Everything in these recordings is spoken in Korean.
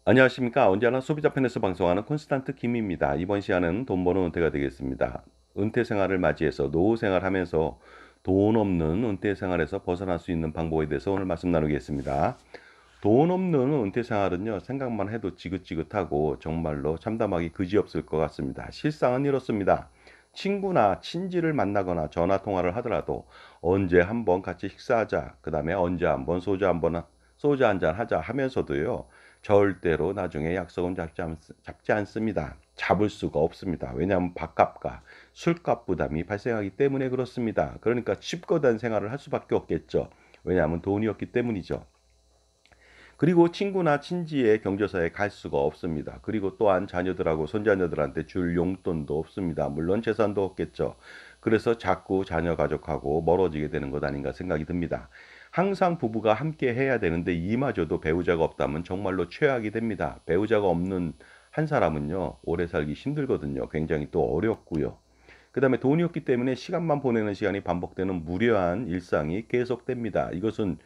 안녕하십니까. 언제나 소비자 편에서 방송하는 콘스탄트 김입니다. 이번 시간은 돈 버는 은퇴가 되겠습니다. 은퇴 생활을 맞이해서 노후 생활하면서 돈 없는 은퇴 생활에서 벗어날 수 있는 방법에 대해서 오늘 말씀 나누겠습니다. 돈 없는 은퇴 생활은요, 생각만 해도 지긋지긋하고 정말로 참담하기 그지없을 것 같습니다. 실상은 이렇습니다. 친구나 친지를 만나거나 전화 통화를 하더라도 언제 한번 같이 식사하자, 그 다음에 언제 한번 소주 한잔 하자 하면서도요, 절대로 나중에 약속은 잡지 않습니다. 잡을 수가 없습니다. 왜냐하면 밥값과 술값 부담이 발생하기 때문에 그렇습니다. 그러니까 칩거된 생활을 할 수밖에 없겠죠. 왜냐하면 돈이 없기 때문이죠. 그리고 친구나 친지의 경조사에 갈 수가 없습니다. 그리고 또한 자녀들하고 손자녀들한테 줄 용돈도 없습니다. 물론 재산도 없겠죠. 그래서 자꾸 자녀 가족하고 멀어지게 되는 것 아닌가 생각이 듭니다. 항상 부부가 함께 해야 되는데 이마저도 배우자가 없다면 정말로 최악이 됩니다. 배우자가 없는 한 사람은요, 오래 살기 힘들거든요. 굉장히 또 어렵고요. 그 다음에 돈이 없기 때문에 시간만 보내는 시간이 반복되는 무료한 일상이 계속됩니다. 이것은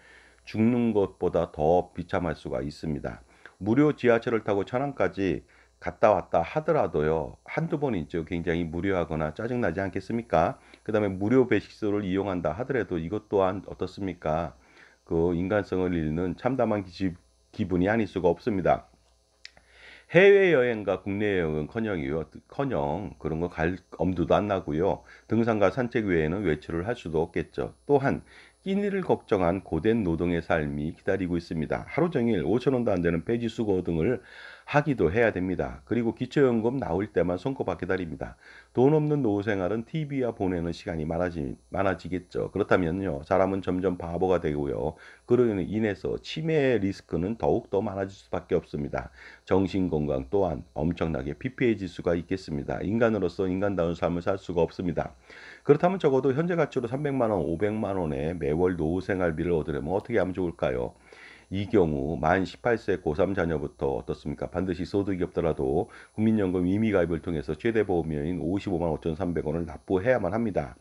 죽는 것보다 더 비참할 수가 있습니다. 무료 지하철을 타고 천안까지 갔다 왔다 하더라도요, 한두 번이죠. 굉장히 무료하거나 짜증나지 않겠습니까? 그 다음에 무료 배식소를 이용한다 하더라도 이것 또한 어떻습니까? 그 인간성을 잃는 참담한 기분이 아닐 수가 없습니다. 해외여행과 국내 여행은 커녕 그런 거 갈 엄두도 안 나고요. 등산과 산책 외에는 외출을 할 수도 없겠죠. 또한 끼니를 걱정한 고된 노동의 삶이 기다리고 있습니다. 하루 종일 5천 원도 안 되는 배지수거 등을 하기도 해야 됩니다. 그리고 기초연금 나올 때만 손꼽아 기다립니다. 돈 없는 노후 생활은 TV와 보내는 시간이 많아지겠죠. 그렇다면요, 사람은 점점 바보가 되고요. 그로 인해서 치매 리스크는 더욱더 많아질 수밖에 없습니다. 정신건강 또한 엄청나게 피폐해질 수가 있겠습니다. 인간으로서 인간다운 삶을 살 수가 없습니다. 그렇다면 적어도 현재 가치로 300만 원, 500만 원의 매월 노후 생활비를 얻으려면 어떻게 하면 좋을까요? 이 경우 만 18세 고3 자녀부터 어떻습니까? 반드시 소득이 없더라도 국민연금 임의가입을 통해서 최대 보험료인 55만 5,300원을 납부해야만 합니다.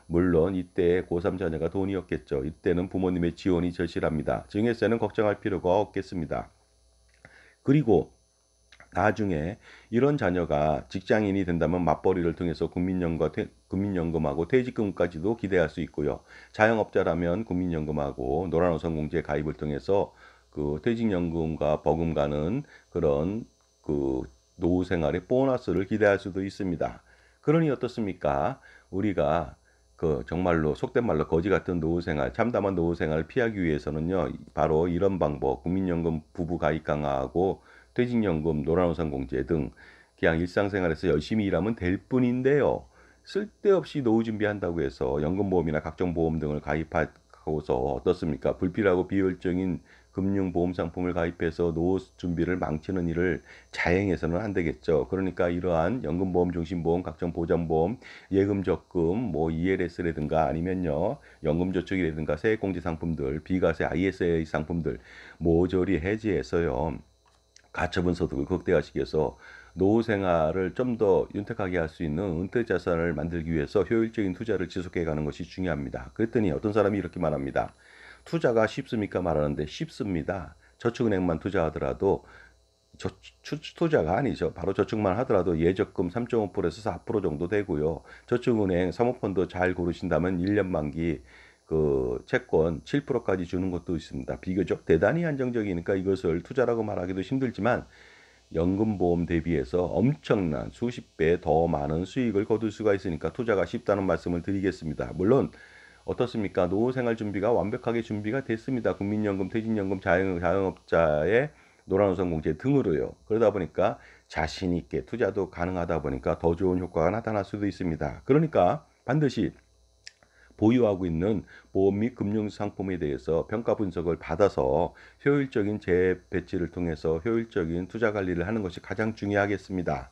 물론 이때 고3 자녀가 돈이 없겠죠. 이때는 부모님의 지원이 절실합니다. 증여세는 걱정할 필요가 없겠습니다. 그리고 나중에 이런 자녀가 직장인이 된다면 맞벌이를 통해서 국민연금하고 퇴직금까지도 기대할 수 있고요. 자영업자라면 국민연금하고 노란우선공제 가입을 통해서 그 퇴직연금과 버금가는 그런 그 노후 생활의 보너스를 기대할 수도 있습니다. 그러니 어떻습니까? 우리가 그 정말로 속된 말로 거지 같은 노후 생활, 참담한 노후 생활을 피하기 위해서는요, 바로 이런 방법, 국민연금 부부 가입 강화하고 퇴직연금, 노란우산공제 등 그냥 일상생활에서 열심히 일하면 될 뿐인데요. 쓸데없이 노후 준비한다고 해서 연금보험이나 각종 보험 등을 가입하고서 어떻습니까? 불필요하고 비효율적인 금융보험 상품을 가입해서 노후 준비를 망치는 일을 자행해서는 안 되겠죠. 그러니까 이러한 연금보험, 종신보험, 각종 보장보험, 예금 적금, 뭐 ELS라든가 아니면요 연금저축이라든가 세액공제 상품들, 비과세 ISA 상품들 모조리 해지해서요. 가처분 소득을 극대화시켜서 노후 생활을 좀 더 윤택하게 할 수 있는 은퇴 자산을 만들기 위해서 효율적인 투자를 지속해 가는 것이 중요합니다. 그랬더니 어떤 사람이 이렇게 말합니다. 투자가 쉽습니까? 말하는데 쉽습니다. 저축은행만 투자하더라도 투자가 아니죠. 바로 저축만 하더라도 예적금 3.5%에서 4% 정도 되고요. 저축은행 사모펀드 잘 고르신다면 1년 만기 그 채권 7%까지 주는 것도 있습니다. 비교적 대단히 안정적이니까 이것을 투자라고 말하기도 힘들지만 연금보험 대비해서 엄청난 수십 배 더 많은 수익을 거둘 수가 있으니까 투자가 쉽다는 말씀을 드리겠습니다. 물론 어떻습니까? 노후 생활 준비가 완벽하게 준비가 됐습니다. 국민연금, 퇴직연금, 자영업자의 노란우선 공제 등으로요. 그러다 보니까 자신 있게 투자도 가능하다 보니까 더 좋은 효과가 나타날 수도 있습니다. 그러니까 반드시 보유하고 있는 보험 및 금융 상품에 대해서 평가 분석을 받아서 효율적인 재배치를 통해서 효율적인 투자 관리를 하는 것이 가장 중요하겠습니다.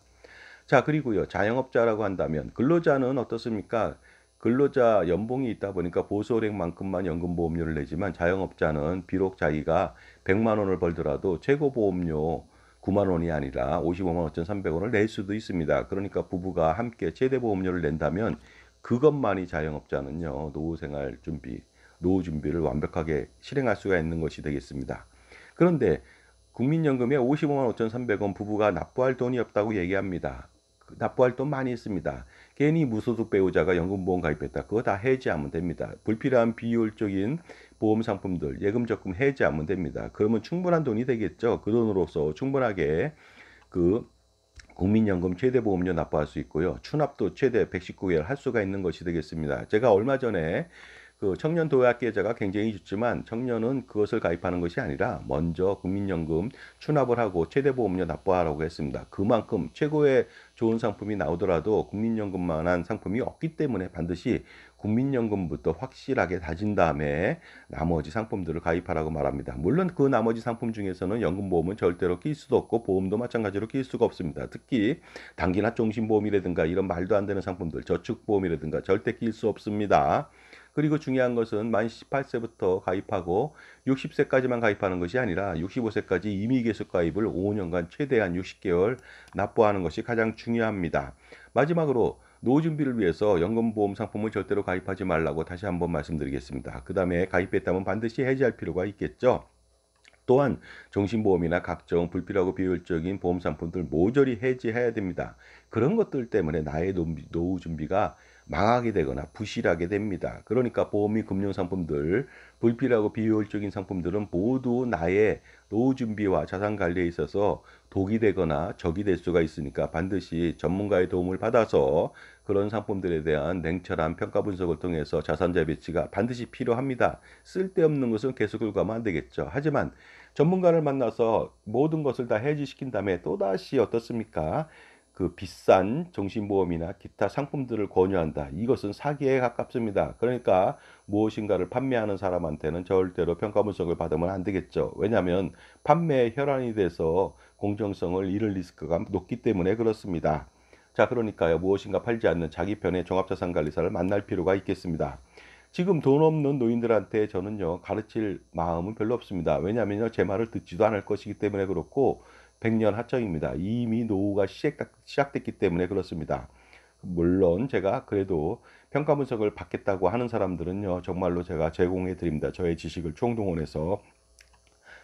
자, 그리고요. 자영업자라고 한다면 근로자는 어떻습니까? 근로자 연봉이 있다 보니까 보수월액만큼만 연금보험료를 내지만 자영업자는 비록 자기가 100만 원을 벌더라도 최고보험료 9만 원이 아니라 55만 5,300원을 낼 수도 있습니다. 그러니까 부부가 함께 최대보험료를 낸다면 그것만이 자영업자는요. 노후 준비를 완벽하게 실행할 수가 있는 것이 되겠습니다. 그런데 국민연금에 55만 5,300원 부부가 납부할 돈이 없다고 얘기합니다. 납부할 돈 많이 있습니다. 괜히 무소득 배우자가 연금보험 가입했다. 그거 다 해지하면 됩니다. 불필요한 비효율적인 보험 상품들, 예금 적금 해지하면 됩니다. 그러면 충분한 돈이 되겠죠. 그 돈으로서 충분하게 그 국민연금 최대보험료 납부할 수 있고요. 추납도 최대 119개월 할 수가 있는 것이 되겠습니다. 제가 얼마 전에 그 청년 도약 계좌가 굉장히 좋지만 청년은 그것을 가입하는 것이 아니라 먼저 국민연금 추납을 하고 최대보험료 납부하라고 했습니다. 그만큼 최고의 좋은 상품이 나오더라도 국민연금만한 상품이 없기 때문에 반드시 국민연금부터 확실하게 다진 다음에 나머지 상품들을 가입하라고 말합니다. 물론 그 나머지 상품 중에서는 연금보험은 절대로 낄 수도 없고 보험도 마찬가지로 낄 수가 없습니다. 특히 단기나 종신보험이라든가 이런 말도 안 되는 상품들, 저축보험이라든가 절대 낄 수 없습니다. 그리고 중요한 것은 만 18세부터 가입하고 60세까지만 가입하는 것이 아니라 65세까지 임의계속 가입을 5년간 최대한 60개월 납부하는 것이 가장 중요합니다. 마지막으로 노후 준비를 위해서 연금보험 상품을 절대로 가입하지 말라고 다시 한번 말씀드리겠습니다. 그 다음에 가입했다면 반드시 해지할 필요가 있겠죠. 또한 종신보험이나 각종 불필요하고 비효율적인 보험 상품들 모조리 해지해야 됩니다. 그런 것들 때문에 나의 노후 준비가 망하게 되거나 부실하게 됩니다. 그러니까 보험 및 금융상품들, 불필요하고 비효율적인 상품들은 모두 나의 노후 준비와 자산 관리에 있어서 독이 되거나 적이 될 수가 있으니까 반드시 전문가의 도움을 받아서 그런 상품들에 대한 냉철한 평가 분석을 통해서 자산자 배치가 반드시 필요합니다. 쓸데없는 것은 계속 끌고 가면 안 되겠죠. 하지만 전문가를 만나서 모든 것을 다 해지시킨 다음에 또다시 어떻습니까? 그 비싼 종신보험이나 기타 상품들을 권유한다. 이것은 사기에 가깝습니다. 그러니까 무엇인가를 판매하는 사람한테는 절대로 평가 분석을 받으면 안 되겠죠. 왜냐하면 판매에 혈안이 돼서 공정성을 잃을 리스크가 높기 때문에 그렇습니다. 자, 그러니까요. 무엇인가 팔지 않는 자기 편의 종합자산관리사를 만날 필요가 있겠습니다. 지금 돈 없는 노인들한테 저는요, 가르칠 마음은 별로 없습니다. 왜냐하면요, 제 말을 듣지도 않을 것이기 때문에 그렇고, 백년 하청입니다. 이미 노후가 시작됐기 때문에 그렇습니다. 물론 제가 그래도 평가 분석을 받겠다고 하는 사람들은요, 정말로 제가 제공해 드립니다. 저의 지식을 총동원해서.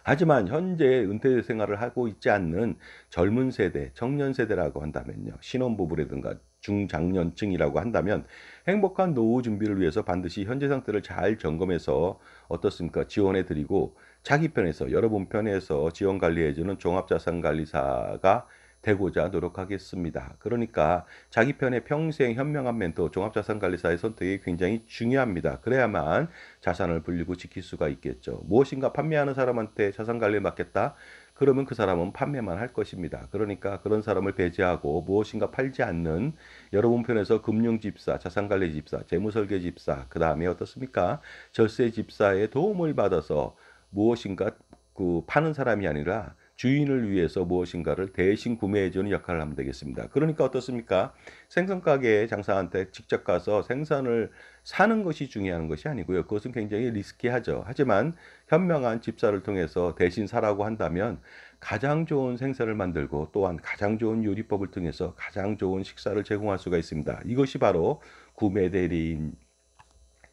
하지만 현재 은퇴 생활을 하고 있지 않는 젊은 세대, 청년 세대라고 한다면요. 신혼부부라든가 중장년층이라고 한다면 행복한 노후 준비를 위해서 반드시 현재 상태를 잘 점검해서 어떻습니까? 지원해 드리고 자기 편에서 여러분 편에서 지원 관리해 주는 종합자산관리사가 되고자 노력하겠습니다. 그러니까 자기 편의 평생 현명한 멘토 종합자산관리사의 선택이 굉장히 중요합니다. 그래야만 자산을 불리고 지킬 수가 있겠죠. 무엇인가 판매하는 사람한테 자산관리를 맡겼다? 그러면 그 사람은 판매만 할 것입니다. 그러니까 그런 사람을 배제하고 무엇인가 팔지 않는 여러분 편에서 금융집사, 자산관리집사, 재무설계집사, 그 다음에 어떻습니까? 절세집사의 도움을 받아서 무엇인가 그 파는 사람이 아니라 주인을 위해서 무엇인가를 대신 구매해주는 역할을 하면 되겠습니다. 그러니까 어떻습니까? 생선가게에 장사한테 직접 가서 생선을 사는 것이 중요한 것이 아니고요. 그것은 굉장히 리스키하죠. 하지만 현명한 집사를 통해서 대신 사라고 한다면 가장 좋은 생선을 만들고 또한 가장 좋은 요리법을 통해서 가장 좋은 식사를 제공할 수가 있습니다. 이것이 바로 구매 대리인,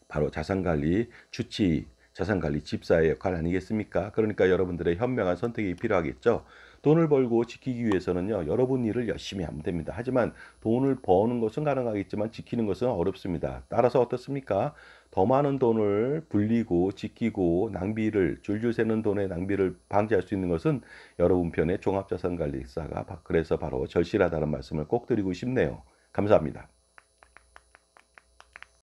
바로 자산관리 주치, 자산관리 집사의 역할 아니겠습니까? 그러니까 여러분들의 현명한 선택이 필요하겠죠. 돈을 벌고 지키기 위해서는요, 여러분 일을 열심히 하면 됩니다. 하지만 돈을 버는 것은 가능하겠지만 지키는 것은 어렵습니다. 따라서 어떻습니까? 더 많은 돈을 불리고 지키고 낭비를, 줄줄 새는 돈의 낭비를 방지할 수 있는 것은 여러분 편의 종합자산관리사가 그래서 바로 절실하다는 말씀을 꼭 드리고 싶네요. 감사합니다.